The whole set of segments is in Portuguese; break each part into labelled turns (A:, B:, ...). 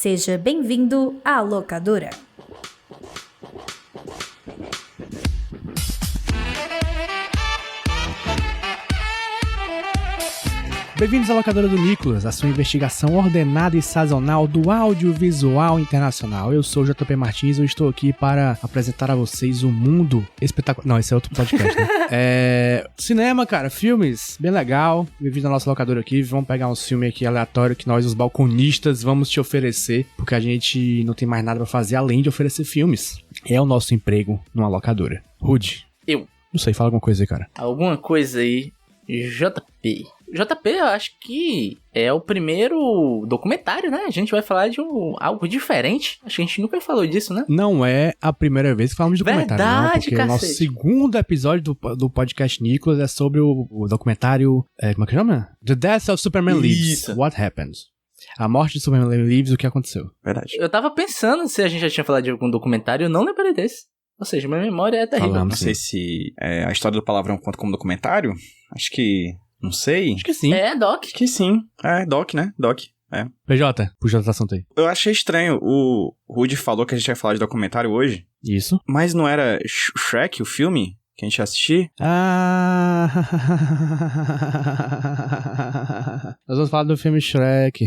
A: Seja bem-vindo à locadora.
B: Bem-vindos à locadora do Nicolas, a sua investigação ordenada e sazonal do audiovisual internacional. Eu sou o JP Martins e eu estou aqui para apresentar a vocês o mundo espetacular. Não, esse é outro podcast, né? Cinema, cara, filmes, bem legal. Bem-vindo à nossa locadora aqui. Vamos pegar uns filmes aqui aleatórios que nós, os balconistas, vamos te oferecer, porque a gente não tem mais nada pra fazer além de oferecer filmes. É o nosso emprego numa locadora. Rude.
C: Eu.
B: Não sei, fala alguma coisa aí, cara.
C: Alguma coisa aí, JP, eu acho que é o primeiro documentário, né? A gente vai falar de algo diferente. Acho que a gente nunca falou disso, né?
B: Não é a primeira vez que falamos de documentário, não. Porque
C: cacete.
B: O nosso segundo episódio do podcast Nicolas é sobre o documentário... como é que chama? The Death of Superman Lives. What Happened? A morte de Superman Lives, o que aconteceu.
D: Verdade.
C: Eu tava pensando se a gente já tinha falado de algum documentário, eu não lembrei desse. Ou seja, minha memória é terrível.
B: Falamos,
D: Não sei se a história do palavrão conta como documentário. Acho que... Não sei.
B: Acho que sim.
C: É, Doc.
D: Acho que sim. É, Doc, né? Doc. É.
B: PJ, puxa o assunto aí.
D: Eu achei estranho. O Rudy falou que a gente ia falar de documentário hoje.
B: Isso.
D: Mas não era Shrek, o filme que a gente ia assistir?
B: Nós vamos falar do filme Shrek.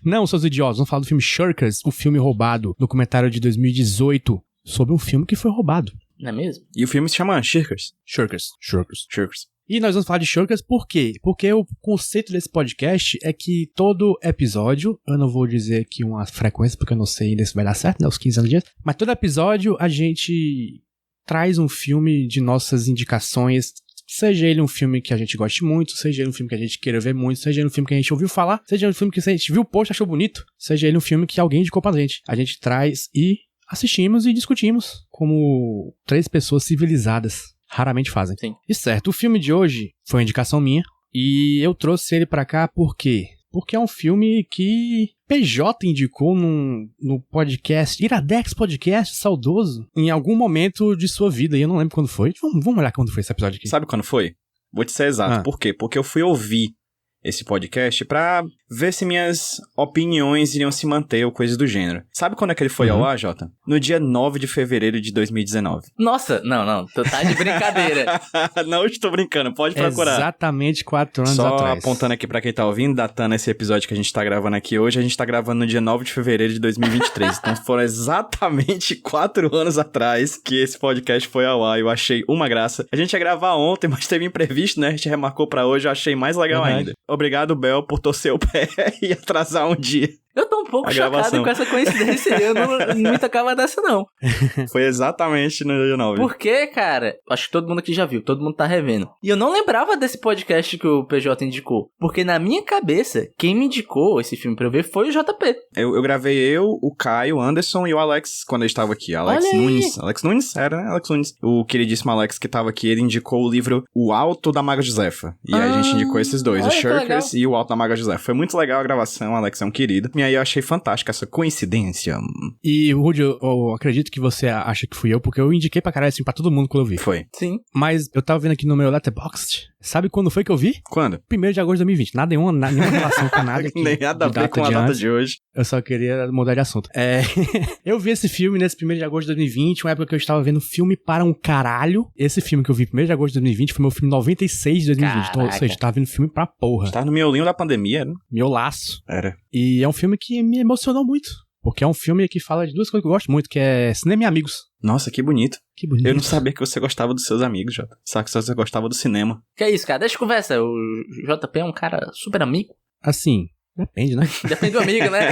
B: Não, seus idiotas, vamos falar do filme Shirkers, o filme roubado, documentário de 2018, sobre um filme que foi roubado.
C: Não é mesmo?
D: E o filme se chama Shirkers.
B: Shirkers. E nós vamos falar de Shirkers por quê? Porque o conceito desse podcast é que todo episódio, eu não vou dizer aqui uma frequência, porque eu não sei ainda se vai dar certo, né, os 15 anos dias, mas todo episódio a gente traz um filme de nossas indicações, seja ele um filme que a gente goste muito, seja ele um filme que a gente queira ver muito, seja ele um filme que a gente ouviu falar, seja ele um filme que a gente viu o post e achou bonito, seja ele um filme que alguém indicou pra gente. A gente traz e assistimos e discutimos como três pessoas civilizadas raramente fazem.
C: Sim.
B: E certo, o filme de hoje foi uma indicação minha e eu trouxe ele pra cá por quê? Porque é um filme que PJ indicou no podcast, Iradex Podcast, saudoso, em algum momento de sua vida, e eu não lembro quando foi. Vamos olhar quando foi esse episódio aqui.
D: Sabe quando foi? Vou te ser exato. Por quê? Porque eu fui ouvir esse podcast pra ver se minhas opiniões iriam se manter ou coisas do gênero. Sabe quando é que ele foi ao ar, Jota? No dia 9 de fevereiro de 2019.
C: Nossa, não, tu tá de brincadeira.
D: Não estou brincando, pode procurar.
B: Exatamente 4 anos
D: Só
B: atrás.
D: apontando aqui pra quem tá ouvindo, datando esse episódio que a gente tá gravando aqui hoje, a gente tá gravando no dia 9 de fevereiro de 2023. Então foram exatamente 4 anos atrás que esse podcast foi ao ar. Eu achei uma graça. A gente ia gravar ontem, mas teve imprevisto, né? A gente remarcou pra hoje, eu achei mais legal ainda. Obrigado, Bel, por torcer o pé e atrasar um dia.
C: Eu tô um pouco chocado com essa coincidência. Eu não me tocava dessa, não.
D: Foi exatamente no dia 9.
C: Por quê, cara? Acho que todo mundo aqui já viu, todo mundo tá revendo. E eu não lembrava desse podcast que o PJ indicou. Porque na minha cabeça, quem me indicou esse filme pra eu ver foi o JP.
D: Eu gravei o Caio, o Anderson e o Alex quando eu estava aqui. Alex Nunes. Alex Nunes? Era, né? Alex Nunes. O queridíssimo Alex que tava aqui, ele indicou o livro O Alto da Maga Josefa. E aí a gente indicou esses dois, o Shirkers e o Alto da Maga Josefa. Foi muito legal a gravação, o Alex é um querido. E aí eu achei fantástica essa coincidência.
B: E, Rudy, eu acredito que você acha que fui eu, porque eu indiquei pra caralho assim pra todo mundo quando eu vi.
D: Foi.
C: Sim.
B: Mas eu tava vendo aqui no meu Letterboxd. Sabe quando foi que eu vi?
D: Quando?
B: 1º de agosto de 2020. Nenhuma relação com nada aqui.
D: Nem nada a ver com a data de hoje.
B: Eu só queria mudar de assunto. Eu vi esse filme nesse 1º de agosto de 2020, uma época que eu estava vendo filme para um caralho. Esse filme que eu vi 1º de agosto de 2020 foi meu filme 96 de 2020. Então, ou seja, eu tava vendo filme pra porra.
D: Tava no miolinho da pandemia, né?
B: Miolaço.
D: Era.
B: E é um filme que me emocionou muito. Porque é um filme que fala de duas coisas que eu gosto muito, que é cinema e amigos.
D: Nossa, que bonito.
B: Que bonito.
D: Eu não sabia que você gostava dos seus amigos, Jota. Sabe que você gostava do cinema.
C: Que é isso, cara? Deixa eu conversa. O JP é um cara super amigo.
B: Assim, depende, né?
C: Depende do amigo, né?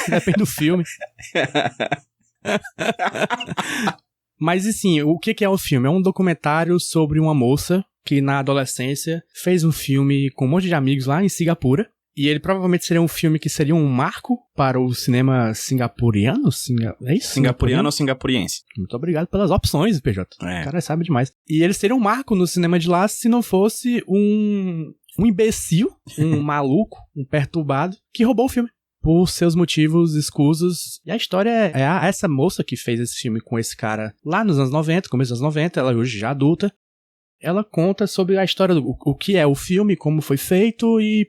B: Depende do filme. Mas, assim, o que é o filme? É um documentário sobre uma moça que, na adolescência, fez um filme com um monte de amigos lá em Singapura. E ele provavelmente seria um filme que seria um marco para o cinema singapuriano? É isso?
D: Singapuriano ou singapuriense?
B: Muito obrigado pelas opções, PJ. O cara sabe demais. E ele seria um marco no cinema de lá se não fosse um imbecil, um maluco, um perturbado, que roubou o filme. Por seus motivos escusos. E a história é essa moça que fez esse filme com esse cara lá nos anos 90, começo dos anos 90, ela hoje já adulta. Ela conta sobre a história do o que é o filme, como foi feito e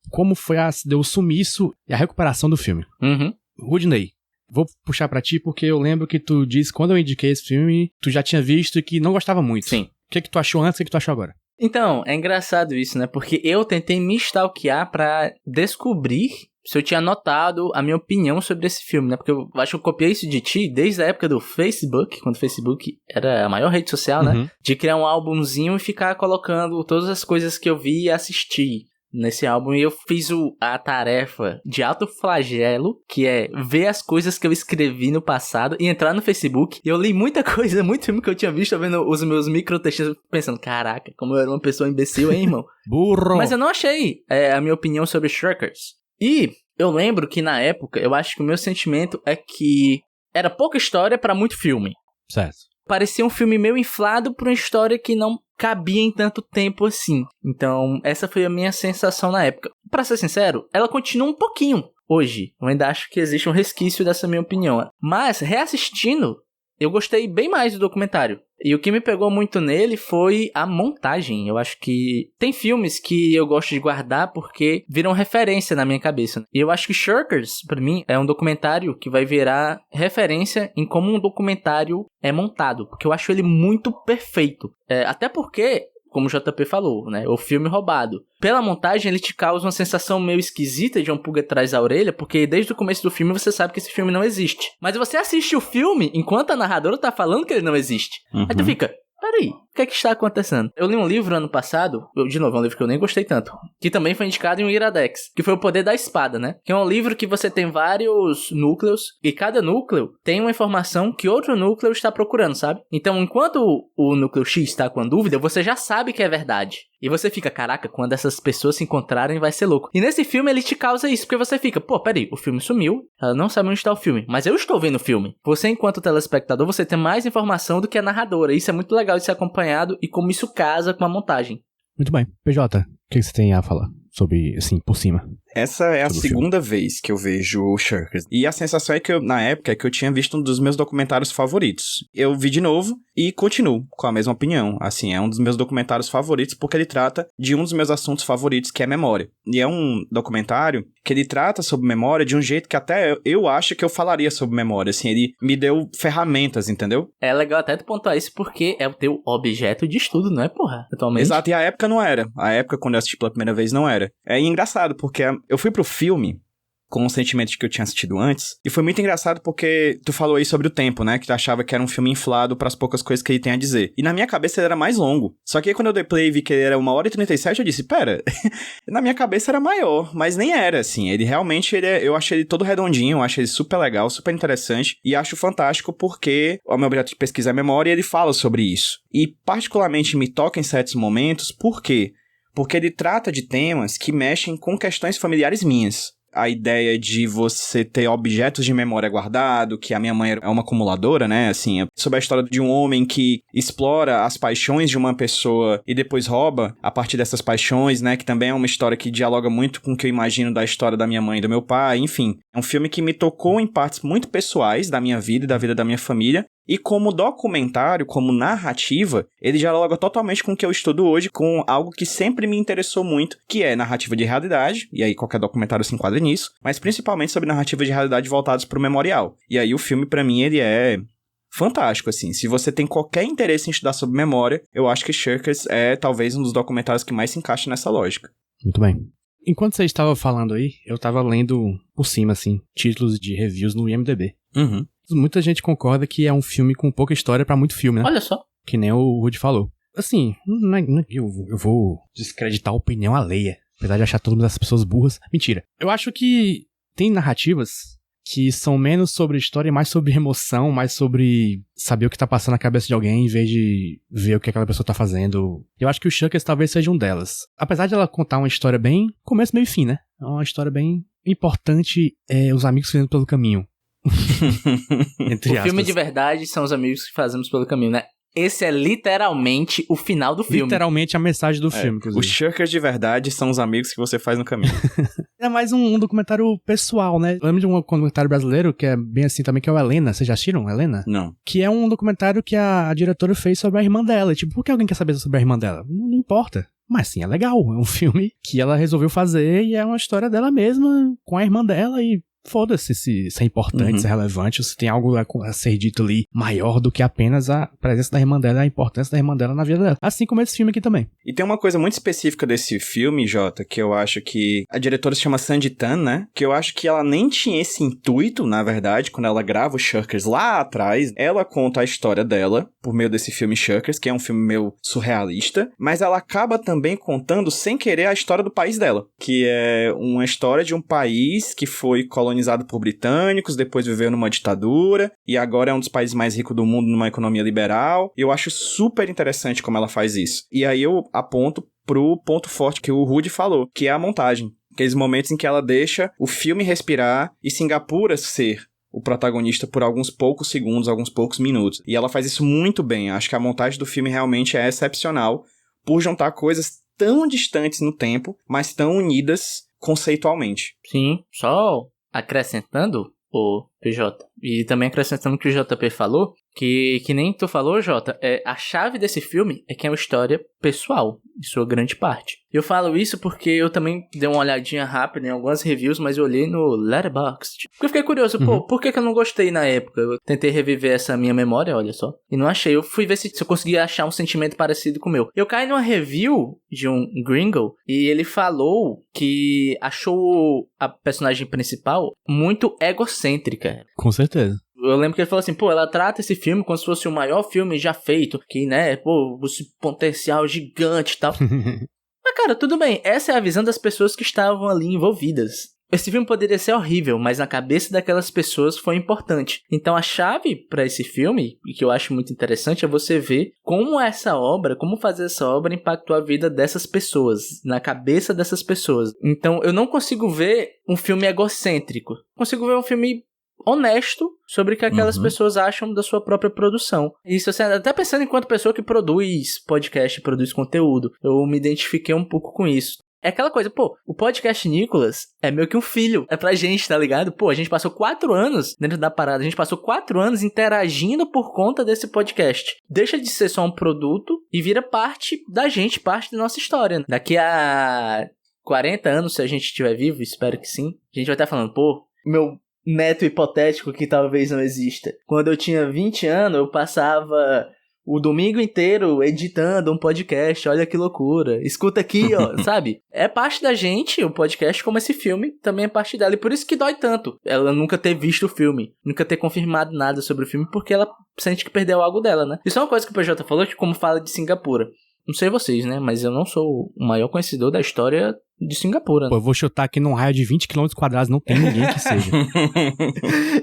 B: como foi o sumiço e a recuperação do filme.
C: Uhum.
B: Rudney, vou puxar pra ti porque eu lembro que tu disse, quando eu indiquei esse filme, tu já tinha visto e que não gostava muito.
C: Sim.
B: O que tu achou antes e o que tu achou agora?
C: Então, é engraçado isso, né? Porque eu tentei me stalkear pra descobrir se eu tinha notado a minha opinião sobre esse filme, né? Porque eu acho que eu copiei isso de ti desde a época do Facebook, quando o Facebook era a maior rede social, né? De criar um álbumzinho e ficar colocando todas as coisas que eu vi e assisti nesse álbum. E eu fiz a tarefa de alto flagelo, que é ver as coisas que eu escrevi no passado e entrar no Facebook. E eu li muita coisa, muito filme que eu tinha visto, vendo os meus microtextos, pensando, caraca, como eu era uma pessoa imbecil, hein, irmão?
B: Burro!
C: Mas eu não achei a minha opinião sobre Shirkers. E eu lembro que na época, eu acho que o meu sentimento é que era pouca história pra muito filme.
B: Certo.
C: Parecia um filme meio inflado por uma história que não cabia em tanto tempo assim. Então, essa foi a minha sensação na época. Pra ser sincero, ela continua um pouquinho hoje. Eu ainda acho que existe um resquício dessa minha opinião. Mas, reassistindo, eu gostei bem mais do documentário. E o que me pegou muito nele foi a montagem. Eu acho que tem filmes que eu gosto de guardar porque viram referência na minha cabeça. E eu acho que Shirkers, pra mim, é um documentário que vai virar referência em como um documentário é montado. Porque eu acho ele muito perfeito. Até porque, como o JP falou, né? O filme roubado. Pela montagem, ele te causa uma sensação meio esquisita de uma pulga atrás da orelha, porque desde o começo do filme você sabe que esse filme não existe. Mas você assiste o filme enquanto a narradora tá falando que ele não existe. Aí tu fica, peraí, o que é que está acontecendo? Eu li um livro ano passado, de novo, é um livro que eu nem gostei tanto, que também foi indicado em um Iradex, que foi O Poder da Espada, né? Que é um livro que você tem vários núcleos, e cada núcleo tem uma informação que outro núcleo está procurando, sabe? Então, enquanto o núcleo X está com a dúvida, você já sabe que é verdade. E você fica, caraca, quando essas pessoas se encontrarem vai ser louco. E nesse filme ele te causa isso, porque você fica, pô, peraí, o filme sumiu, ela não sabe onde está o filme, mas eu estou vendo o filme. Você, enquanto telespectador, você tem mais informação do que a narradora. Isso é muito legal de ser acompanhado e como isso casa com a montagem.
B: Muito bem. PJ, o que você tem a falar sobre, assim, por cima?
D: Essa é a segunda vez que eu vejo o Shirkers. E a sensação é que na época, é que eu tinha visto um dos meus documentários favoritos. Eu vi de novo e continuo com a mesma opinião. Assim, é um dos meus documentários favoritos porque ele trata de um dos meus assuntos favoritos, que é memória. E é um documentário que ele trata sobre memória de um jeito que até eu acho que eu falaria sobre memória. Assim, ele me deu ferramentas, entendeu?
C: É legal até tu pontuar isso porque é o teu objeto de estudo, não é, porra? Atualmente.
D: Exato, e a época não era. A época, quando eu assisti pela primeira vez, não era. É engraçado, porque eu fui pro filme com o sentimento de que eu tinha assistido antes, e foi muito engraçado porque tu falou aí sobre o tempo, né, que tu achava que era um filme inflado pras poucas coisas que ele tem a dizer. E na minha cabeça ele era mais longo. Só que aí quando eu dei play e vi que ele era 1h37, eu disse, pera, na minha cabeça era maior, mas nem era, assim. Ele realmente, eu achei ele todo redondinho, eu achei ele super legal, super interessante, e acho fantástico porque o meu objeto de pesquisa é memória e ele fala sobre isso. E particularmente me toca em certos momentos, por quê? Porque ele trata de temas que mexem com questões familiares minhas. A ideia de você ter objetos de memória guardado, que a minha mãe é uma acumuladora, né, assim, sobre a história de um homem que explora as paixões de uma pessoa e depois rouba a partir dessas paixões, né, que também é uma história que dialoga muito com o que eu imagino da história da minha mãe e do meu pai, enfim. É um filme que me tocou em partes muito pessoais da minha vida e da vida da minha família, e como documentário, como narrativa, ele dialoga totalmente com o que eu estudo hoje, com algo que sempre me interessou muito, que é narrativa de realidade, e aí qualquer documentário se enquadra nisso, mas principalmente sobre narrativa de realidade voltados para o memorial. E aí o filme, pra mim, ele é fantástico, assim. Se você tem qualquer interesse em estudar sobre memória, eu acho que Shirkers é talvez um dos documentários que mais se encaixa nessa lógica.
B: Muito bem. Enquanto você estava falando aí, eu estava lendo por cima, assim, títulos de reviews no IMDb. Muita gente concorda que é um filme com pouca história pra muito filme, né?
C: Olha só.
B: Que nem o Rudy falou. Assim, não é que eu vou descreditar a opinião alheia, apesar de achar todas as pessoas burras. Mentira. Eu acho que tem narrativas que são menos sobre história e mais sobre emoção, mais sobre saber o que tá passando na cabeça de alguém em vez de ver o que aquela pessoa tá fazendo. Eu acho que o Shirkers talvez seja um delas. Apesar de ela contar uma história bem começo, meio e fim, né? É uma história bem importante, os amigos fazendo pelo caminho. Entre aspas.
C: O filme de verdade são os amigos que fazemos pelo caminho, né? Esse é literalmente o final do filme.
B: Literalmente a mensagem do filme.
D: Os Shirkers de verdade são os amigos que você faz no caminho.
B: É mais um documentário pessoal, né? Eu lembro de um documentário brasileiro que é bem assim também, que é o Helena. Vocês já assistiram Helena?
D: Não.
B: Que é um documentário que a diretora fez sobre a irmã dela. E, tipo, por que alguém quer saber sobre a irmã dela? Não importa. Mas sim, é legal. É um filme que ela resolveu fazer e é uma história dela mesma, com a irmã dela e... Foda-se se é importante, se é relevante, ou se tem algo a ser dito ali maior do que apenas a presença da irmã dela, a importância da irmã dela na vida dela. Assim como esse filme aqui também.
D: E tem uma coisa muito específica desse filme, Jota, que eu acho que a diretora se chama Sandy Tan, né? Que eu acho que ela nem tinha esse intuito, na verdade, quando ela grava o Shirkers lá atrás. Ela conta a história dela por meio desse filme Shirkers, que é um filme meio surrealista, mas ela acaba também contando, sem querer, a história do país dela, que é uma história de um país que foi colonizado por britânicos, depois viveu numa ditadura, e agora é um dos países mais ricos do mundo numa economia liberal. Eu acho super interessante como ela faz isso. E aí eu aponto pro ponto forte que o Rudy falou, que é a montagem. Aqueles momentos em que ela deixa o filme respirar e Singapura ser o protagonista por alguns poucos segundos, alguns poucos minutos. E ela faz isso muito bem. Acho que a montagem do filme realmente é excepcional por juntar coisas tão distantes no tempo, mas tão unidas conceitualmente.
C: Sim, só acrescentando, o PJ, e também acrescentando o que o JP falou, que nem tu falou, Jota, a chave desse filme é que é uma história pessoal, em sua grande parte. Eu falo isso porque eu também dei uma olhadinha rápida em algumas reviews, mas eu olhei no Letterboxd. Porque eu fiquei curioso, por que eu não gostei na época? Eu tentei reviver essa minha memória, olha só, e não achei. Eu fui ver se eu conseguia achar um sentimento parecido com o meu. Eu caí numa review de um gringo, e ele falou que achou a personagem principal muito egocêntrica.
B: Com certeza.
C: Eu lembro que ele falou assim, ela trata esse filme como se fosse o maior filme já feito, que, né, esse potencial gigante e tal. Mas, cara, tudo bem, essa é a visão das pessoas que estavam ali envolvidas. Esse filme poderia ser horrível, mas na cabeça daquelas pessoas foi importante. Então a chave pra esse filme, e que eu acho muito interessante, é você ver como fazer essa obra impactou a vida dessas pessoas, na cabeça dessas pessoas. Então eu não consigo ver um filme egocêntrico. Consigo ver um filme honesto sobre o que aquelas pessoas acham da sua própria produção. Isso, assim, até pensando enquanto pessoa que produz podcast, produz conteúdo, eu me identifiquei um pouco com isso. É aquela coisa, o podcast Nicolas é meio que um filho, é pra gente, tá ligado? A gente passou 4 anos dentro da parada, a gente passou 4 anos interagindo por conta desse podcast. Deixa de ser só um produto e vira parte da gente, parte da nossa história. Daqui a 40 anos, se a gente estiver vivo, espero que sim, a gente vai estar falando, meu neto hipotético que talvez não exista. Quando eu tinha 20 anos, eu passava o domingo inteiro editando um podcast, olha que loucura. Escuta aqui, ó, sabe? É parte da gente, o podcast, como esse filme também é parte dela. E por isso que dói tanto ela nunca ter visto o filme, nunca ter confirmado nada sobre o filme, porque ela sente que perdeu algo dela, né? Isso é uma coisa que o PJ falou, que como fala de Singapura. Não sei vocês, né? Mas eu não sou o maior conhecedor da história de Singapura.
B: Eu vou chutar aqui num raio de 20 km quadrados, não tem ninguém que seja.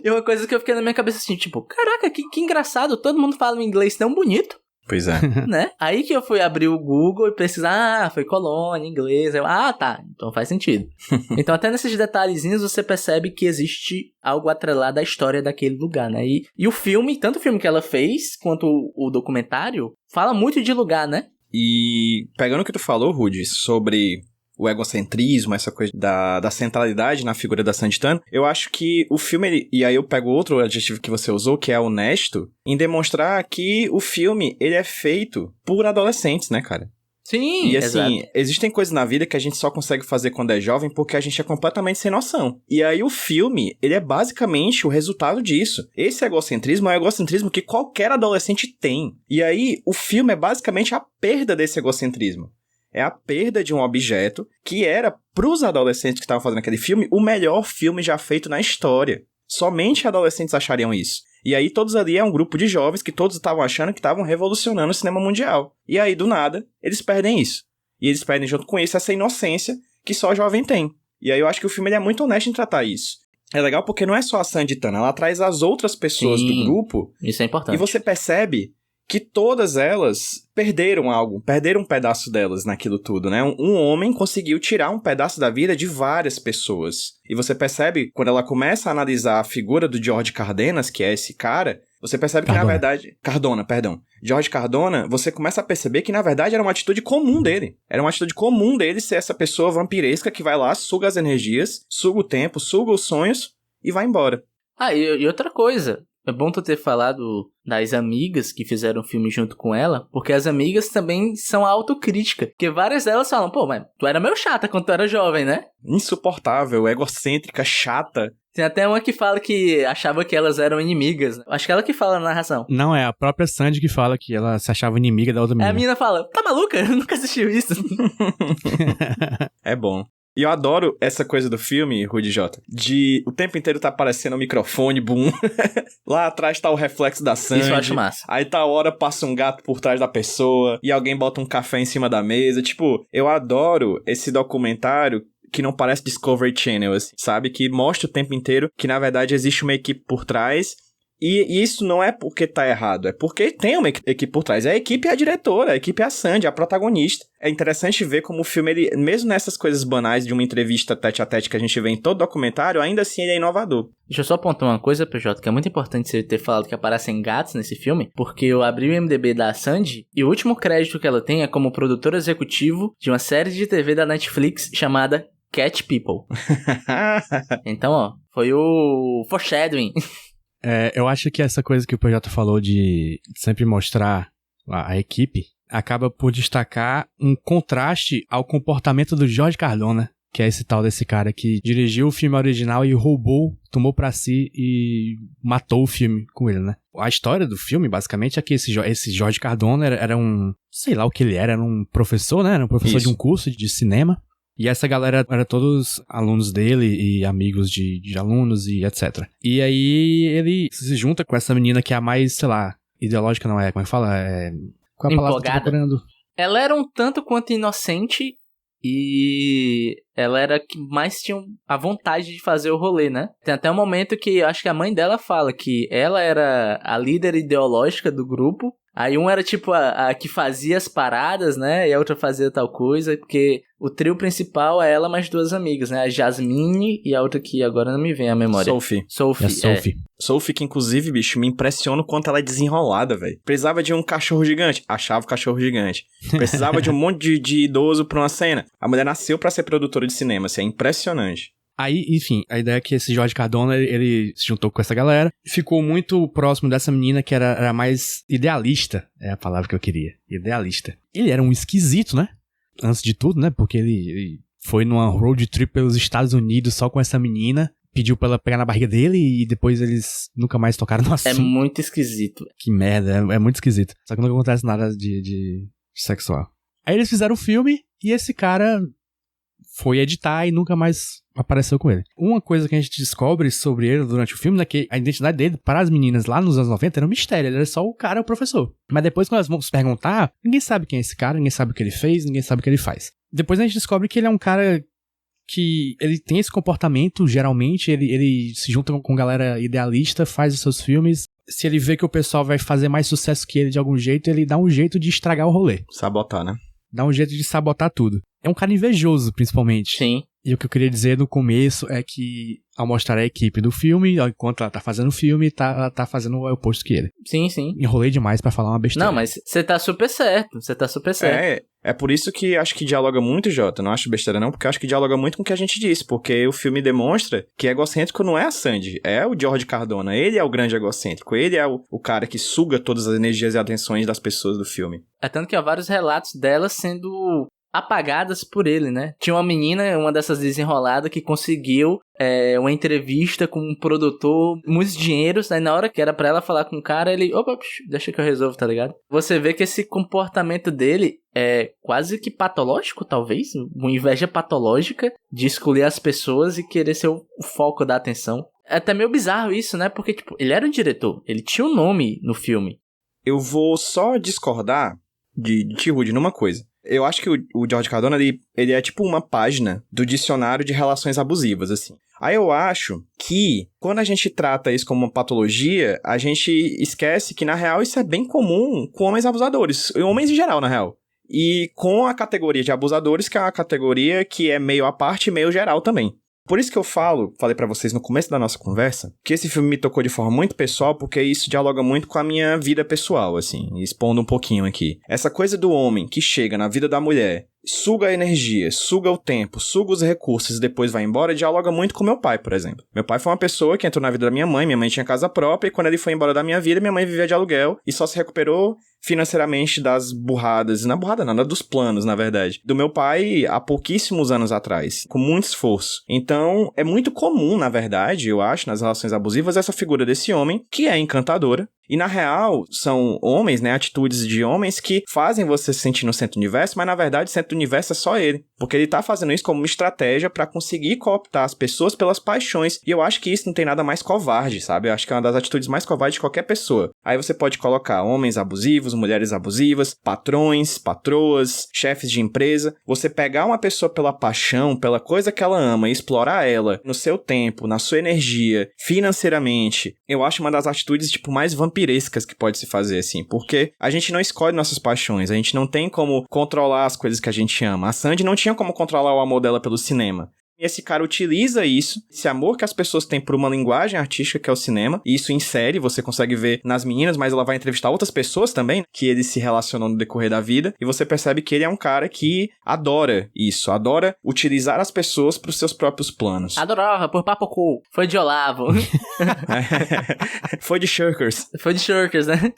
C: E uma coisa que eu fiquei na minha cabeça assim, caraca, que engraçado, todo mundo fala um inglês tão bonito.
D: Pois é.
C: Né? Aí que eu fui abrir o Google e pesquisar, foi colônia, inglês. Tá, então faz sentido. Então até nesses detalhezinhos você percebe que existe algo atrelado à história daquele lugar, né? E o filme, tanto o filme que ela fez, quanto o documentário, fala muito de lugar, né?
D: E pegando o que tu falou, Rudy, sobre o egocentrismo, essa coisa da centralidade na figura da Sandy Tan, eu acho que o filme, e aí eu pego outro adjetivo que você usou, que é honesto, em demonstrar que o filme, ele é feito por adolescentes, né, cara?
C: Sim,
D: e assim,
C: exato.
D: Existem coisas na vida que a gente só consegue fazer quando é jovem porque a gente é completamente sem noção. E aí o filme, ele é basicamente o resultado disso. Esse egocentrismo é o egocentrismo que qualquer adolescente tem. E aí o filme é basicamente a perda desse egocentrismo. É a perda de um objeto que era, pros adolescentes que estavam fazendo aquele filme, o melhor filme já feito na história. Somente adolescentes achariam isso. E aí todos ali é um grupo de jovens que todos estavam achando que estavam revolucionando o cinema mundial. E aí, do nada, eles perdem isso. E eles perdem junto com isso essa inocência que só jovem tem. E aí eu acho que o filme ele é muito honesto em tratar isso. É legal porque não é só a Sandy Tan, ela traz as outras pessoas do grupo.
C: Isso é importante.
D: E você percebe que todas elas perderam algo, perderam um pedaço delas naquilo tudo, né? Um homem conseguiu tirar um pedaço da vida de várias pessoas. E você percebe, quando ela começa a analisar a figura do George Cardenas, que é esse cara, você percebe que, na verdade... Cardona, perdão. George Cardona, você começa a perceber que, na verdade, era uma atitude comum dele. Era uma atitude comum dele ser essa pessoa vampiresca que vai lá, suga as energias, suga o tempo, suga os sonhos e vai embora.
C: E outra coisa, É bom tu ter falado das amigas que fizeram o filme junto com ela, porque as amigas também são autocrítica. Porque várias delas falam, pô, mas tu era meio chata quando tu era jovem, né?
D: Insuportável, egocêntrica, chata.
C: Tem até uma que fala que achava que elas eram inimigas. Acho que ela que fala na narração.
B: Não, é a própria Sandy que fala que ela se achava inimiga da outra
C: Aí
B: menina.
C: a menina fala, tá maluca? Eu nunca assistiu isso.
D: É bom. E eu adoro essa coisa do filme, Rudy J. De o tempo inteiro tá aparecendo o microfone, boom. Lá atrás tá o reflexo da Sandy.
C: Isso eu acho massa.
D: Aí tá a hora, passa um gato por trás da pessoa. E alguém bota um café em cima da mesa. Tipo, eu adoro esse documentário que não parece Discovery Channel, assim, sabe? Que mostra o tempo inteiro que, na verdade, existe uma equipe por trás. E isso não é porque tá errado, é porque tem uma equipe por trás. A equipe é a diretora, a equipe é a Sandy, a protagonista. É interessante ver como o filme, ele, mesmo nessas coisas banais de uma entrevista tete-a-tete que a gente vê em todo documentário, ainda assim ele é inovador.
C: Deixa eu só apontar uma coisa, PJ, que é muito importante você ter falado que aparecem gatos nesse filme, porque eu abri o IMDb da Sandy e o último crédito que ela tem é como produtor executivo de uma série de TV da Netflix chamada Cat People. Então, ó, foi o foreshadowing.
B: Eu acho que essa coisa que o PJ falou de sempre mostrar a equipe acaba por destacar um contraste ao comportamento do George Cardona, que é esse tal desse cara que dirigiu o filme original e roubou, tomou pra si e matou o filme com ele, né? A história do filme, basicamente, é que esse George Cardona era um, sei lá o que ele era um professor, né? Era um professor
D: Isso.
B: de um curso de cinema. E essa galera era todos alunos dele e amigos de alunos e etc. E aí ele se junta com essa menina que é a mais, sei lá, ideológica não é, como é que fala? Qual é a palavra que eu tô
C: Empolgada.
B: procurando?
C: Ela era um tanto quanto inocente e ela era a que mais tinha a vontade de fazer o rolê, né? Tem até um momento que acho que a mãe dela fala que ela era a líder ideológica do grupo. Aí um era tipo a que fazia as paradas, né? E a outra fazia tal coisa, porque o trio principal é ela mais duas amigas, né? A Jasmine e a outra que agora não me vem à memória.
D: Sophie.
B: É a Sophie.
D: Sophie, que inclusive, bicho, me impressiona o quanto ela é desenrolada, velho. Precisava de um cachorro gigante, achava o cachorro gigante. Precisava de um monte de idoso pra uma cena. A mulher nasceu pra ser produtora de cinema, assim, é impressionante.
B: Aí, enfim, a ideia é que esse George Cardona, ele se juntou com essa galera, ficou muito próximo dessa menina que era mais idealista, é a palavra que eu queria, idealista. Ele era um esquisito, né? Antes de tudo, né? Porque ele foi numa road trip pelos Estados Unidos só com essa menina, pediu pra ela pegar na barriga dele e depois eles nunca mais tocaram no assunto.
C: É muito esquisito.
B: Que merda, é muito esquisito. Só que nunca acontece nada de sexual. Aí eles fizeram o filme e esse cara foi editar e nunca mais apareceu com ele. Uma coisa que a gente descobre sobre ele durante o filme é que a identidade dele, para as meninas lá nos anos 90, era um mistério. Ele era só o cara, o professor. Mas depois, quando elas vão se perguntar, ninguém sabe quem é esse cara, ninguém sabe o que ele fez, ninguém sabe o que ele faz. Depois a gente descobre que ele é um cara que ele tem esse comportamento, geralmente, ele se junta com galera idealista, faz os seus filmes. Se ele vê que o pessoal vai fazer mais sucesso que ele de algum jeito, ele dá um jeito de estragar o rolê.
D: Sabotar, né?
B: Dá um jeito de sabotar tudo. É um cara invejoso, principalmente.
C: Sim.
B: E o que eu queria dizer no começo é que, ao mostrar a equipe do filme, enquanto ela tá fazendo o filme, ela tá fazendo o oposto que ele.
C: Sim, sim.
B: Enrolei demais pra falar uma besteira.
C: Não, mas você tá super certo. Você tá super certo.
D: É por isso que acho que dialoga muito, Jota. Não acho besteira não, porque acho que dialoga muito com o que a gente disse. Porque o filme demonstra que egocêntrico não é a Sandy, é o George Cardona. Ele é o grande egocêntrico. Ele é o cara que suga todas as energias e atenções das pessoas do filme.
C: É tanto que há vários relatos dela sendo apagadas por ele, né? Tinha uma menina, uma dessas desenroladas, que conseguiu uma entrevista com um produtor, muitos dinheiros, aí na hora que era pra ela falar com o cara, ele, opa, deixa que eu resolvo, tá ligado? Você vê que esse comportamento dele é quase que patológico, talvez, uma inveja patológica de escolher as pessoas e querer ser o foco da atenção. É até meio bizarro isso, né? Porque, tipo, ele era o diretor, ele tinha um nome no filme.
D: Eu vou só discordar de Rudy numa coisa. Eu acho que o George Cardona, ele é tipo uma página do dicionário de relações abusivas, assim. Aí eu acho que, quando a gente trata isso como uma patologia, a gente esquece que, na real, isso é bem comum com homens abusadores. E homens em geral, na real. E com a categoria de abusadores, que é uma categoria que é meio à parte e meio geral também. Por isso que eu falei pra vocês no começo da nossa conversa, que esse filme me tocou de forma muito pessoal, porque isso dialoga muito com a minha vida pessoal, assim, expondo um pouquinho aqui. Essa coisa do homem que chega na vida da mulher suga a energia, suga o tempo, suga os recursos e depois vai embora, dialoga muito com meu pai, por exemplo. Meu pai foi uma pessoa que entrou na vida da minha mãe tinha casa própria, e quando ele foi embora da minha vida, minha mãe vivia de aluguel e só se recuperou financeiramente das burradas, não é burrada não, dos planos, na verdade, do meu pai há pouquíssimos anos atrás, com muito esforço. Então, é muito comum, na verdade, eu acho, nas relações abusivas, essa figura desse homem, que é encantadora, e na real, são homens, né, atitudes de homens que fazem você se sentir no centro do universo, mas na verdade o centro do universo é só ele, porque ele tá fazendo isso como uma estratégia pra conseguir cooptar as pessoas pelas paixões, e eu acho que isso não tem nada mais covarde, sabe? Eu acho que é uma das atitudes mais covardes de qualquer pessoa. Aí você pode colocar homens abusivos, mulheres abusivas, patrões, patroas, chefes de empresa, você pegar uma pessoa pela paixão, pela coisa que ela ama e explorar ela no seu tempo, na sua energia, financeiramente, eu acho uma das atitudes, tipo, mais vampirescas que pode se fazer, assim, porque a gente não escolhe nossas paixões, a gente não tem como controlar as coisas que a gente ama. A Sandy não tinha como controlar o amor dela pelo cinema. E esse cara utiliza isso, esse amor que as pessoas têm por uma linguagem artística que é o cinema, e isso em série, você consegue ver nas meninas, mas ela vai entrevistar outras pessoas também, que ele se relacionou no decorrer da vida, e você percebe que ele é um cara que adora isso, adora utilizar as pessoas para os seus próprios planos.
C: Adorava, por Papocô, foi de Olavo.
D: Foi de Shirkers.
C: Foi de Shirkers, né?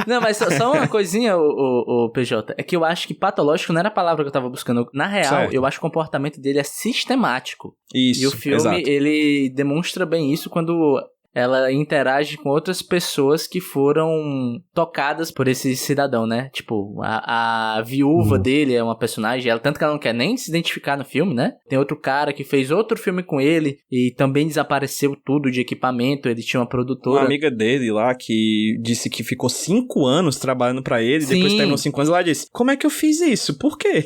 C: Não, mas só uma coisinha, o PJ, é que eu acho que patológico não era a palavra que eu tava buscando. Na real,
D: certo.
C: Eu acho que o comportamento dele é sistemático.
D: Isso,
C: e o filme,
D: exato.
C: ele demonstra bem isso quando ela interage com outras pessoas que foram tocadas por esse cidadão, né? Tipo, a viúva dele é uma personagem, ela, tanto que ela não quer nem se identificar no filme, né? Tem outro cara que fez outro filme com ele e também desapareceu tudo de equipamento, ele tinha uma produtora.
D: Uma amiga dele lá que disse que ficou 5 anos trabalhando pra ele,
C: Sim.
D: depois terminou 5 anos, ela disse, como é que eu fiz isso? Por quê?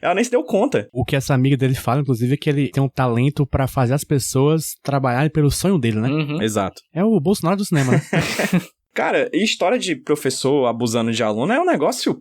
D: Ela nem se deu conta.
B: O que essa amiga dele fala, inclusive, é que ele tem um talento pra fazer as pessoas trabalharem pelo sonho dele, né?
C: Uhum.
D: Exato.
B: É o Bolsonaro do cinema, né?
D: Cara, e história de professor abusando de aluno é um negócio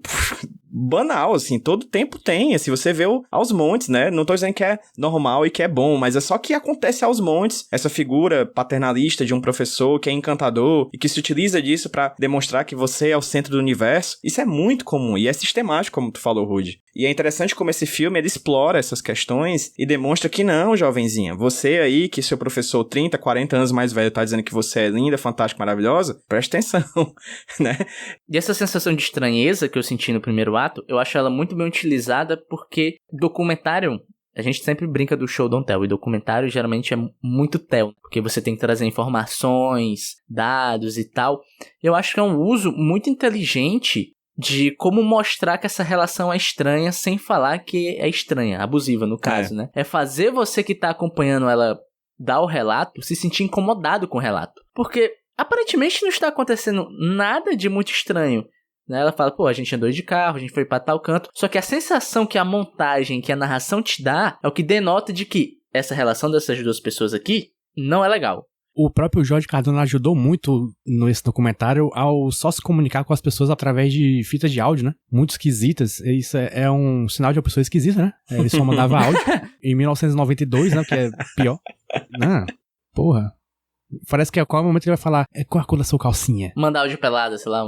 D: banal, assim, todo tempo tem, assim, você vê aos montes, né? Não tô dizendo que é normal e que é bom, mas é só que acontece aos montes, essa figura paternalista de um professor que é encantador e que se utiliza disso pra demonstrar que você é o centro do universo, isso é muito comum e é sistemático, como tu falou, Rudy. E é interessante como esse filme, ele explora essas questões e demonstra que não, jovenzinha, você aí, que seu professor 30, 40 anos mais velho tá dizendo que você é linda, fantástica, maravilhosa, presta atenção, né?
C: E essa sensação de estranheza que eu senti no primeiro ato, eu acho ela muito bem utilizada porque documentário, a gente sempre brinca do show don't tell, e documentário geralmente é muito tell, porque você tem que trazer informações, dados e tal. Eu acho que é um uso muito inteligente de como mostrar que essa relação é estranha sem falar que é estranha, abusiva no caso, né? É fazer você que tá acompanhando ela dar o relato se sentir incomodado com o relato. Porque aparentemente não está acontecendo nada de muito estranho. Ela fala, pô, a gente andou de carro, a gente foi pra tal canto. Só que a sensação que a montagem, que a narração te dá, é o que denota de que essa relação dessas duas pessoas aqui não é legal.
B: O próprio Jorge Cardona ajudou muito nesse documentário ao só se comunicar com as pessoas através de fitas de áudio, né? Muito esquisitas. Isso é um sinal de uma pessoa esquisita, né? Ele só mandava áudio. Em 1992, né? Que é pior. Não, porra. Parece que a qual momento ele vai falar, qual a cor da sua calcinha?
C: Manda áudio pelada, sei lá,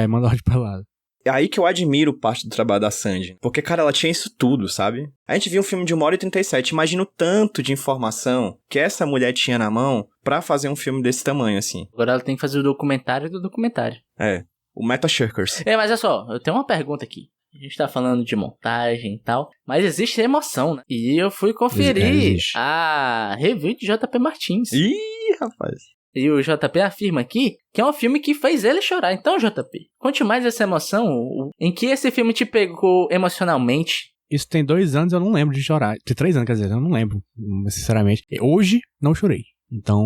B: manda áudio pelado.
D: É aí que eu admiro parte do trabalho da Sandy. Porque, cara, ela tinha isso tudo, sabe? A gente viu um filme de 1h37, imagina o tanto de informação que essa mulher tinha na mão pra fazer um filme desse tamanho, assim.
C: Agora ela tem que fazer o documentário do documentário.
D: É, o Meta Shirkers.
C: Mas olha só, eu tenho uma pergunta aqui. A gente tá falando de montagem e tal, mas existe emoção, né? E eu fui conferir a review de JP Martins.
D: Ih, rapaz.
C: E o JP afirma aqui que é um filme que fez ele chorar. Então, JP, conte mais essa emoção. Em que esse filme te pegou emocionalmente?
B: Isso tem 2 anos, eu não lembro de chorar. Tem 3 anos, quer dizer, eu não lembro, sinceramente. Hoje, não chorei. Então,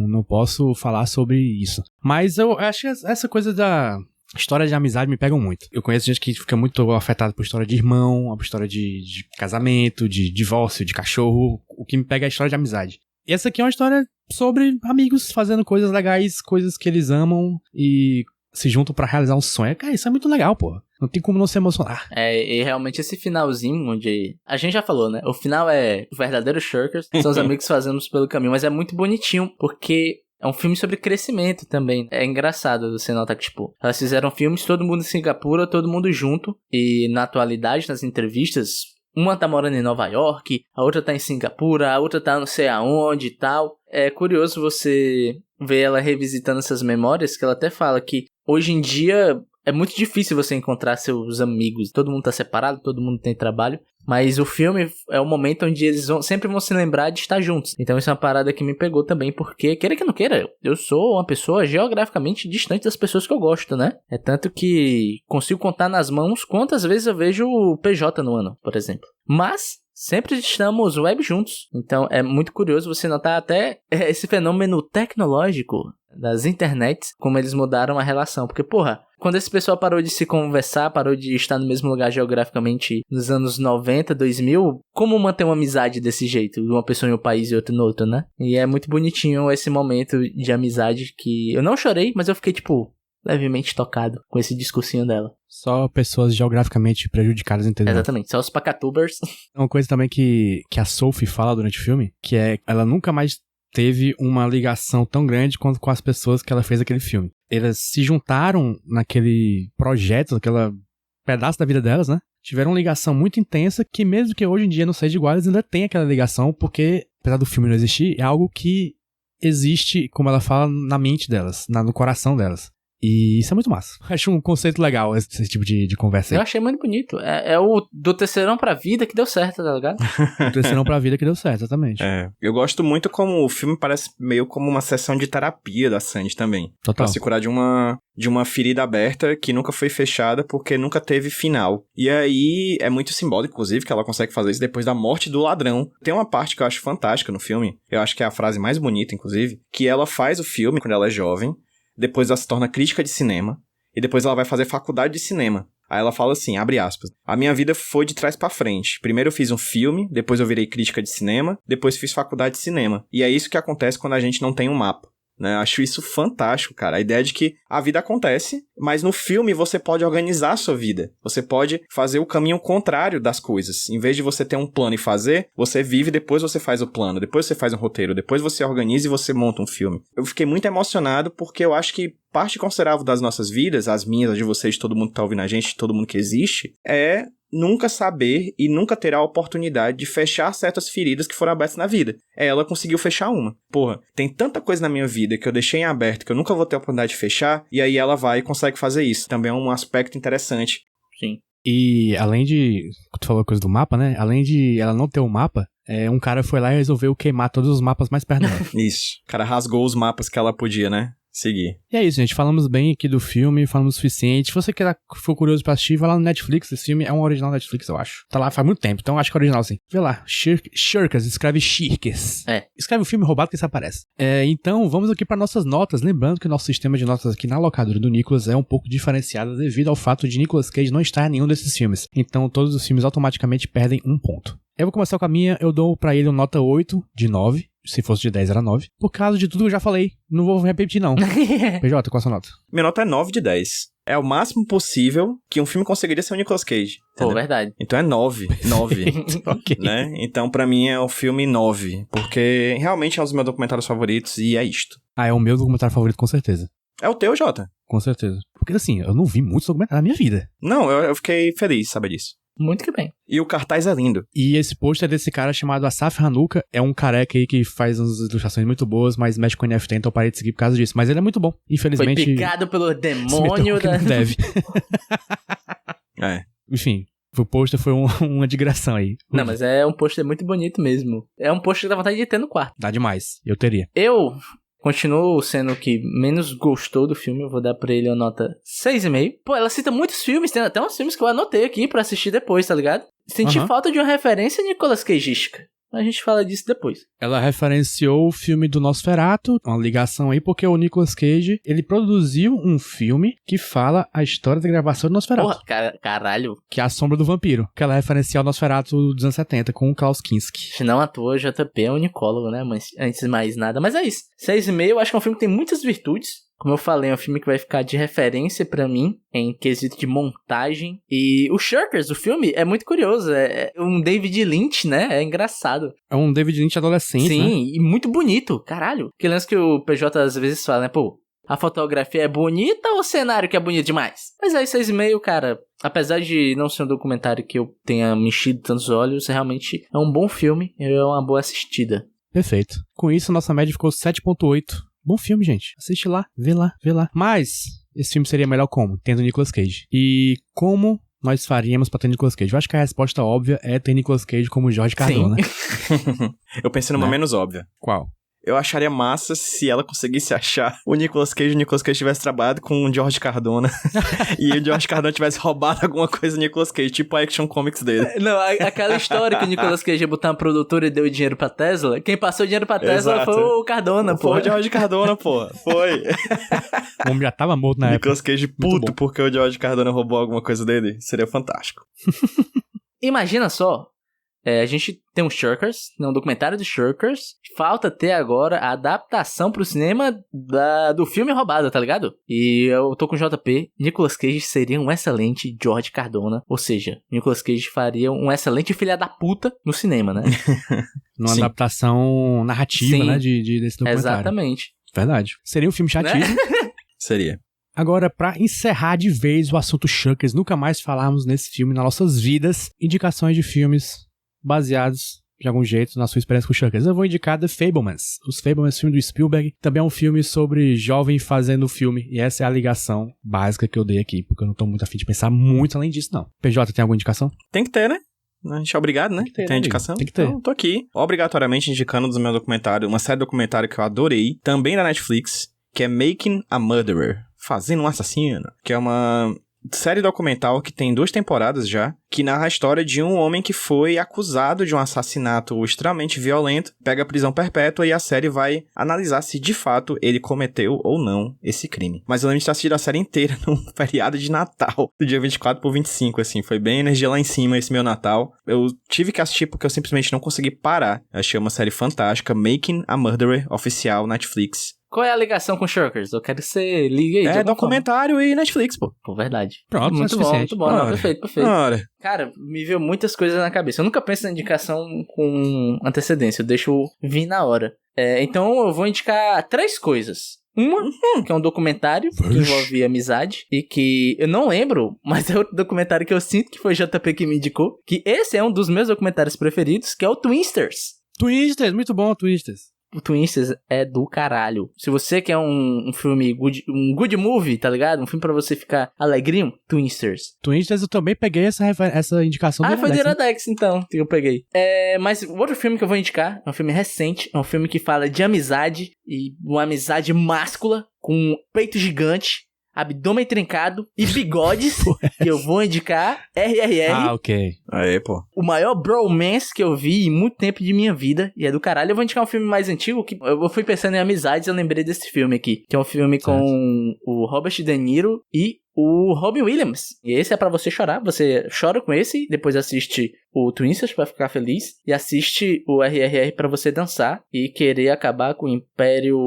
B: não posso falar sobre isso. Mas eu acho que essa coisa da história de amizade me pegam muito. Eu conheço gente que fica muito afetada por história de irmão, por história de casamento, de divórcio, de cachorro. O que me pega é a história de amizade. E essa aqui é uma história sobre amigos fazendo coisas legais, coisas que eles amam e se juntam pra realizar um sonho. Cara, isso é muito legal, pô. Não tem como não se emocionar.
C: E realmente esse finalzinho, onde a gente já falou, né? O final é o verdadeiro Shirkers, são os amigos que fazemos pelo caminho, mas é muito bonitinho, porque É um filme sobre crescimento também. É engraçado você notar que, tipo, elas fizeram filmes, todo mundo em Singapura, todo mundo junto. E na atualidade, nas entrevistas, uma tá morando em Nova York, a outra tá em Singapura, a outra tá não sei aonde e tal. É curioso você ver ela revisitando essas memórias, que ela até fala que hoje em dia é muito difícil você encontrar seus amigos. Todo mundo tá separado, todo mundo tem trabalho. Mas o filme é o momento onde eles sempre vão se lembrar de estar juntos. Então isso é uma parada que me pegou também, porque, queira que não queira, eu sou uma pessoa geograficamente distante das pessoas que eu gosto, né? É tanto que consigo contar nas mãos quantas vezes eu vejo o PJ no ano, por exemplo. Mas sempre estamos web juntos. Então é muito curioso você notar até esse fenômeno tecnológico das internets, como eles mudaram a relação. Porque, porra, quando esse pessoal parou de se conversar, parou de estar no mesmo lugar geograficamente nos anos 90, 2000, como manter uma amizade desse jeito? Uma pessoa em um país e outra no outro, né? E é muito bonitinho esse momento de amizade que eu não chorei, mas eu fiquei, tipo, levemente tocado com esse discursinho dela.
B: Só pessoas geograficamente prejudicadas, entendeu?
C: Exatamente, só os pacatubers.
B: Uma coisa também que a Sophie fala durante o filme, que é ela nunca mais teve uma ligação tão grande quanto com as pessoas que ela fez aquele filme. Elas se juntaram naquele projeto, naquela pedaço da vida delas, né? Tiveram uma ligação muito intensa que mesmo que hoje em dia não seja igual, eles ainda têm aquela ligação, porque, apesar do filme não existir, é algo que existe, como ela fala, na mente delas, no coração delas. E isso é muito massa. Acho um conceito legal esse tipo de conversa aí.
C: Eu achei muito bonito. É o do terceirão pra vida que deu certo, tá ligado?
B: O terceirão pra vida que deu certo, exatamente.
D: Eu gosto muito como o filme parece meio como uma sessão de terapia da Sandy também.
B: Total.
D: Pra se curar de uma ferida aberta que nunca foi fechada porque nunca teve final. E aí é muito simbólico, inclusive, que ela consegue fazer isso depois da morte do ladrão. Tem uma parte que eu acho fantástica no filme, eu acho que é a frase mais bonita, inclusive, que ela faz o filme quando ela é jovem, depois ela se torna crítica de cinema, e depois ela vai fazer faculdade de cinema. Aí ela fala assim, abre aspas, a minha vida foi de trás pra frente. Primeiro eu fiz um filme, depois eu virei crítica de cinema, depois fiz faculdade de cinema. E é isso que acontece quando a gente não tem um mapa. Né? Acho isso fantástico, cara. A ideia de que a vida acontece, mas no filme você pode organizar a sua vida. Você pode fazer o caminho contrário das coisas. Em vez de você ter um plano e fazer, você vive, depois você faz o plano, depois você faz um roteiro, depois você organiza e você monta um filme. Eu fiquei muito emocionado porque eu acho que parte considerável das nossas vidas, as minhas, as de vocês, de todo mundo que tá ouvindo a gente, de todo mundo que existe, é nunca saber e nunca ter a oportunidade de fechar certas feridas que foram abertas na vida. Ela conseguiu fechar uma. Porra, tem tanta coisa na minha vida que eu deixei em aberto que eu nunca vou ter a oportunidade de fechar, e aí ela vai e consegue fazer isso. Também é um aspecto interessante.
C: Sim.
B: E além de... Tu falou coisa do mapa, né? Além de ela não ter um mapa, um cara foi lá e resolveu queimar todos os mapas mais perto dela.
D: Isso. O cara rasgou os mapas que ela podia, né? Seguir.
B: E é isso, gente. Falamos bem aqui do filme, falamos o suficiente. Se você for curioso pra assistir, vai lá no Netflix. Esse filme é um original Netflix, eu acho. Tá lá faz muito tempo, então acho que é original, sim. Vê lá. Shirkas, escreve Shirkes. Escreve o filme roubado que isso aparece. Então, vamos aqui pra nossas notas. Lembrando que o nosso sistema de notas aqui na locadora do Nicolas é um pouco diferenciado devido ao fato de Nicolas Cage não estar em nenhum desses filmes. Então, todos os filmes automaticamente perdem um ponto. Eu vou começar com a minha. Eu dou pra ele uma nota 8 de 9. Se fosse de 10 era 9. Por causa de tudo que eu já falei. Não vou repetir, não. PJ, qual a sua nota?
D: Minha nota é 9 de 10. É o máximo possível que um filme conseguiria ser o Nicolas Cage.
C: Pô, verdade.
D: Então é 9. 9.
B: Ok.
D: Né? Então pra mim é o filme 9. Porque realmente é um dos meus documentários favoritos e é isto.
B: É o meu documentário favorito, com certeza.
D: É o teu, Jota?
B: Com certeza. Porque assim, eu não vi muitos documentários na minha vida.
D: Não, eu fiquei feliz de saber disso.
C: Muito que bem.
D: E o cartaz é lindo.
B: E esse pôster é desse cara chamado Asaf Hanuka. É um careca aí que faz umas ilustrações muito boas, mas mexe com NFT, então eu parei de seguir por causa disso. Mas ele é muito bom, infelizmente.
C: Foi picado pelo demônio
B: da... deve.
D: É.
B: Enfim, o pôster foi uma digressão aí.
C: Não, mas é um pôster muito bonito mesmo. É um pôster que dá vontade de ter no quarto.
B: Dá demais, eu teria.
C: Eu continuo sendo o que menos gostou do filme, eu vou dar pra ele uma nota 6,5. Pô, ela cita muitos filmes, tem até uns filmes que eu anotei aqui pra assistir depois, tá ligado? Senti falta de uma referência Nicolas Cageística. A gente fala disso depois. Ela
B: referenciou o filme do Nosferatu, uma ligação aí, porque o Nicolas Cage, ele produziu um filme que fala a história da gravação do Nosferatu.
C: Porra, caralho.
B: Que é A Sombra do Vampiro, que ela referencia o Nosferatu dos anos 70, com o Klaus Kinski.
C: Se não à toa, o JP é unicólogo, né? Mas antes de mais nada. Mas é isso. 6,5, eu acho que é um filme que tem muitas virtudes. Como eu falei, é um filme que vai ficar de referência pra mim, em quesito de montagem. E o Shirkers, o filme, é muito curioso. É um David Lynch, né? É engraçado.
B: É um David Lynch adolescente,
C: Sim,
B: né?
C: e muito bonito, caralho. Que lance que o PJ às vezes fala, né? Pô, a fotografia é bonita ou o cenário que é bonito demais? Mas aí 6,5, cara, apesar de não ser um documentário que eu tenha me enchido tantos olhos, realmente é um bom filme e é uma boa assistida.
B: Perfeito. Com isso, nossa média ficou 7.8. Bom filme, gente. Assiste lá, vê lá, vê lá. Mas, esse filme seria melhor como? Tendo Nicolas Cage. E como nós faríamos pra ter Nicolas Cage? Eu acho que a resposta óbvia é ter Nicolas Cage como Jorge Cardona.
D: Eu pensei numa
B: Né?
D: menos óbvia.
B: Qual?
D: Eu acharia massa se ela conseguisse achar o Nicolas Cage tivesse trabalhado com o George Cardona e o George Cardona tivesse roubado alguma coisa do Nicolas Cage, tipo a Action Comics dele.
C: Não, aquela história que o Nicolas Cage ia botar uma produtora e deu dinheiro pra Tesla, quem passou dinheiro pra Tesla
D: Exato.
C: foi o Cardona, pô.
D: Foi o George Cardona, pô. Foi.
B: O homem já tava morto na época.
D: Nicolas Cage
B: Muito
D: puto
B: bom.
D: porque o George Cardona roubou alguma coisa dele. Seria fantástico.
C: Imagina só, a gente tem um Shirkers, um documentário do Shirkers. Falta ter agora a adaptação pro cinema do filme roubado, tá ligado? E eu tô com o JP. Nicolas Cage seria um excelente George Cardona. Ou seja, Nicolas Cage faria um excelente filha da puta no cinema, né?
B: Numa
D: Sim.
B: adaptação narrativa,
C: Sim.
B: né, desse documentário.
C: Exatamente.
B: Verdade. Seria um filme chatíssimo.
D: Seria.
B: Agora, pra encerrar de vez o assunto Shirkers, nunca mais falarmos nesse filme nas nossas vidas, indicações de filmes baseados, de algum jeito, na sua experiência com Shirkers. Eu vou indicar The Fabelmans. Os Fabelmans, filme do Spielberg, também é um filme sobre jovem fazendo filme, e essa é a ligação básica que eu dei aqui, porque eu não tô muito afim de pensar muito além disso, não. PJ, tem alguma indicação?
D: Tem que ter, né? A gente é obrigado, né?
B: Tem que ter,
D: Tem
B: né,
D: indicação?
B: amigo? Tem que ter.
D: Então, tô aqui, obrigatoriamente indicando um dos meus documentários, uma série de documentário que eu adorei, também da Netflix, que é Making a Murderer, Fazendo um Assassino, que é uma série documental que tem 2 temporadas já, que narra a história de um homem que foi acusado de um assassinato extremamente violento, pega a prisão perpétua e a série vai analisar se de fato ele cometeu ou não esse crime. Mas eu lembro de ter assistido a série inteira num feriado de Natal, do dia 24 pro 25, assim, foi bem energia lá em cima esse meu Natal. Eu tive que assistir porque eu simplesmente não consegui parar. Achei uma série fantástica, Making a Murderer, oficial, Netflix.
C: Qual é a ligação com Shirkers? Eu quero que você ligue aí. de
D: É
C: alguma
D: documentário e Netflix, pô.
C: forma. Pô, verdade.
B: Pronto,
C: muito
B: é
C: bom,
B: suficiente.
C: muito bom. Não,
D: Ora.
C: perfeito, perfeito.
D: Ora.
C: Cara, me veio muitas coisas na cabeça. Eu nunca penso na indicação com antecedência. Eu deixo vir na hora. Então eu vou indicar 3 coisas. Uma, que é um documentário que envolve amizade e que eu não lembro, mas é outro documentário que eu sinto que foi o JP que me indicou, que esse é um dos meus documentários preferidos, que é o Twinsters.
B: Twisters, muito bom, Twisters.
C: O Twinsters é do caralho. Se você quer um filme um good movie, tá ligado? Um filme pra você ficar alegrinho, Twinsters.
B: Twisters eu também peguei essa indicação do
C: Foi do
B: Iradex, né?
C: Iradex, então, que eu peguei. Mas o outro filme que eu vou indicar é um filme recente, é um filme que fala de amizade, e uma amizade máscula, com peito gigante, abdômen trincado e bigodes, e eu vou indicar RRR.
B: Ah, ok.
D: Aí, pô.
C: O maior bromance que eu vi em muito tempo de minha vida, e é do caralho. Eu vou indicar um filme mais antigo, que eu fui pensando em amizades e eu lembrei desse filme aqui, que é um filme com o Robert De Niro e o Robin Williams. E esse é pra você chorar, você chora com esse, depois assiste o Twinsters pra ficar feliz, e assiste o RRR pra você dançar e querer acabar com o império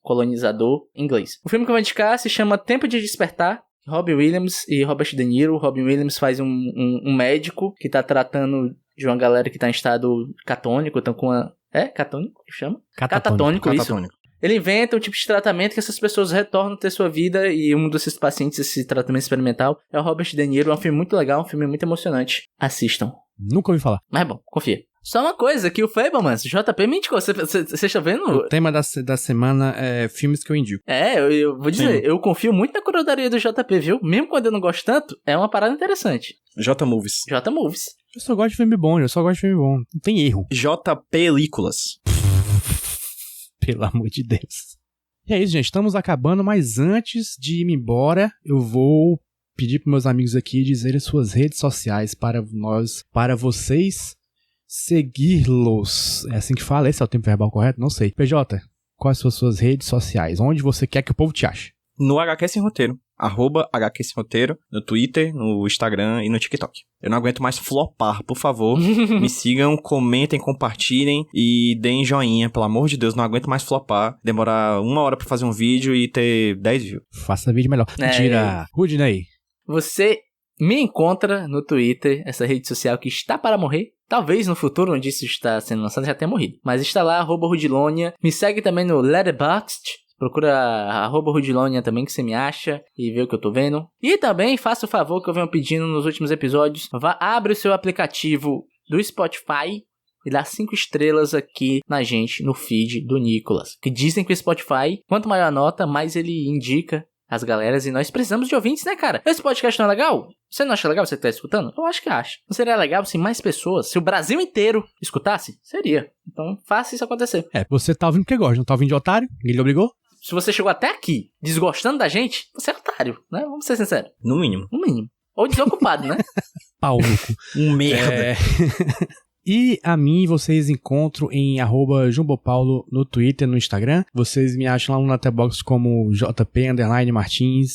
C: colonizador inglês. O filme que eu vou indicar se chama Tempo de Despertar, Robin Williams e Robert De Niro. Robin Williams faz um médico que tá tratando de uma galera que tá em estado catônico, então com a... catônico que chama? Catatônico, isso. Ele inventa um tipo de tratamento que essas pessoas retornam a ter sua vida, e um desses pacientes, esse tratamento experimental, é o Robert De Niro. É um filme muito legal, um filme muito emocionante. Assistam.
B: Nunca ouvi falar.
C: Mas é bom, confia. Só uma coisa, que o Fabelmans, JP me indicou, você está vendo?
B: O tema da semana é filmes que eu indico.
C: Eu vou dizer, eu confio muito na curadoria do JP, viu? Mesmo quando eu não gosto tanto, é uma parada interessante.
D: J-Movies.
C: J-Movies.
B: Eu só gosto de filme bom, Não tem erro.
D: J-Películas.
B: Pelo amor de Deus. E é isso, gente. Estamos acabando, mas antes de ir embora, eu vou pedir para meus amigos aqui dizerem suas redes sociais para vocês segui-los. É assim que fala? Esse é o tempo verbal correto? Não sei. PJ, quais são as suas redes sociais? Onde você quer que o povo te ache?
D: No HQ Sem Roteiro. @HQSeroteiro, no Twitter, no Instagram e no TikTok. Eu não aguento mais flopar, por favor. Me sigam, comentem, compartilhem e deem joinha, pelo amor de Deus. Não aguento mais flopar, demorar 1 hora pra fazer um vídeo e ter 10 views.
B: Faça vídeo melhor. Mentira. Rudney.
C: Você me encontra no Twitter, essa rede social que está para morrer. Talvez no futuro, onde isso está sendo lançado, já tenha morrido. Mas está lá, @Rudilonia. Me segue também no Letterboxd. Procura @Rudilonia também, que você me acha e vê o que eu tô vendo. E também faça o favor que eu venho pedindo nos últimos episódios. Abre o seu aplicativo do Spotify e dá 5 estrelas aqui na gente, no feed do Nicolas. Que dizem que o Spotify, quanto maior a nota, mais ele indica as galeras, e nós precisamos de ouvintes, né, cara? Esse podcast não é legal? Você não acha legal, você que tá escutando? Eu acho que acha. Não seria legal se mais pessoas, se o Brasil inteiro escutasse? Seria. Então, faça isso acontecer.
B: Você tá ouvindo porque gosta, não tá ouvindo de otário? Ninguém lhe obrigou?
C: Se você chegou até aqui, desgostando da gente, você é otário, né? Vamos ser sinceros.
D: No mínimo.
C: No mínimo. Ou desocupado, né?
B: Pau no cu.
D: Merda.
B: E a mim vocês encontram em @JumboPaulo no Twitter, no Instagram. Vocês me acham lá no Letterboxd como JP_Martins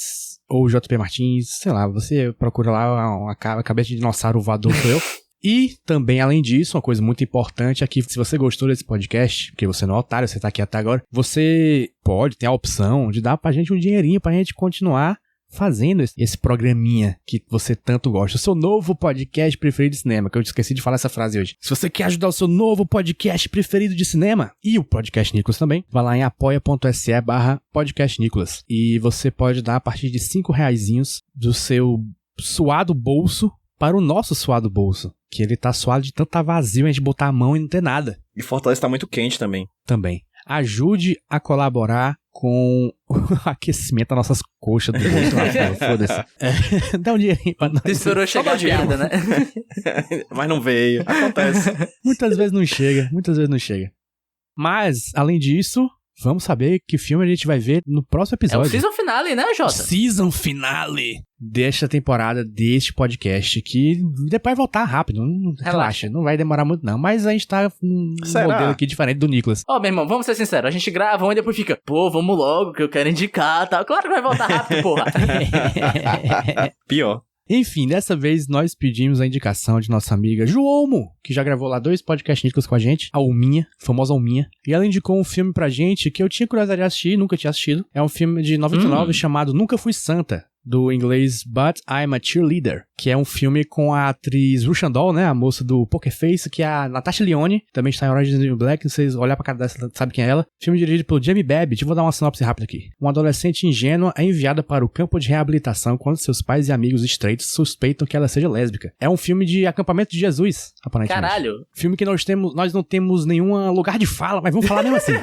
B: ou JP Martins, sei lá, você procura lá uma cabeça de dinossauro voador sou eu. E também, além disso, uma coisa muito importante aqui, se você gostou desse podcast, porque você não é otário, você tá aqui até agora, você pode ter a opção de dar pra gente um dinheirinho pra gente continuar fazendo esse programinha que você tanto gosta. O seu novo podcast preferido de cinema, que eu esqueci de falar essa frase hoje. Se você quer ajudar o seu novo podcast preferido de cinema e o Podcast Nicolas também, vai lá em apoia.se/podcastnicolas e você pode dar a partir de R$5 do seu suado bolso para o nosso suado bolso, que ele tá suado de tanto tá vazio, a gente botar a mão e não ter nada.
D: E Fortaleza tá muito quente também.
B: Também. Ajude a colaborar com o aquecimento das nossas coxas do bolso. Foda-se. Dá um dinheirinho pra nós.
C: Esperou chegar a piada, né?
D: Mas não veio. Acontece.
B: Muitas vezes não chega. Mas, além disso, vamos saber que filme a gente vai ver no próximo episódio.
C: É o season finale, né, Jota?
B: Season finale desta temporada, deste podcast, que depois vai voltar rápido. Relaxa, não vai demorar muito não. Mas a gente tá num modelo aqui diferente do Nicolas.
C: Ó, meu irmão, vamos ser sinceros. A gente grava um e depois fica, pô, vamos logo, que eu quero indicar, tal. Claro que vai voltar rápido, porra.
D: Pior.
B: Enfim, dessa vez nós pedimos a indicação de nossa amiga Joelmo, que já gravou lá 2 podcasts Nicolas com a gente, a Alminha, famosa Alminha, e ela indicou um filme pra gente que eu tinha curiosidade de assistir, nunca tinha assistido. É um filme de 99 chamado Nunca Fui Santa, do inglês But I'm a Cheerleader, que é um filme com a atriz Russian Doll, né, a moça do Poker Face, que é a Natasha Lyonne, também está em Orange is the New Black, se vocês olharem pra cara dela, você sabe quem é ela. Filme dirigido pelo Jamie Babbitt. Vou dar uma sinopse rápida aqui. Uma adolescente ingênua é enviada para o campo de reabilitação quando seus pais e amigos estreitos suspeitam que ela seja lésbica. É um filme de acampamento de Jesus, aparentemente.
C: Caralho.
B: Filme que nós não temos nenhum lugar de fala, mas vamos falar mesmo assim.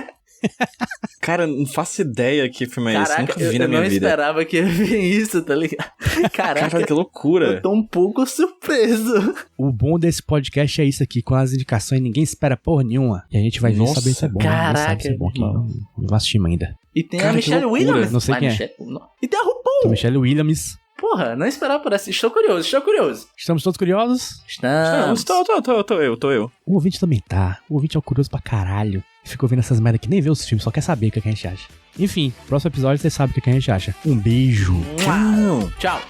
D: Cara, não faço ideia que filme é esse.
C: Caraca,
D: Nunca vi na minha vida.
C: Eu não esperava que ia ver isso, tá ligado? Caraca,
D: cara, que loucura.
C: Eu tô um pouco surpreso.
B: O bom desse podcast é isso aqui, com as indicações, ninguém espera porra nenhuma. E a gente vai ver saber se é bom.
C: Caraca,
B: se é bom aqui. Não assistimos ainda.
C: E tem a Michelle Williams.
B: Não sei quem é.
C: E tem a RuPaul.
B: Tem a Michelle Williams.
C: Porra, não esperava por essa. Estou curioso.
B: Estamos todos curiosos?
C: Estamos.
D: Tô eu.
B: O ouvinte também tá. O ouvinte é curioso pra caralho. Fica ouvindo essas merda que nem vê os filmes, só quer saber o que a gente acha. Enfim, próximo episódio você sabe o que a gente acha. Um beijo.
C: Tchau.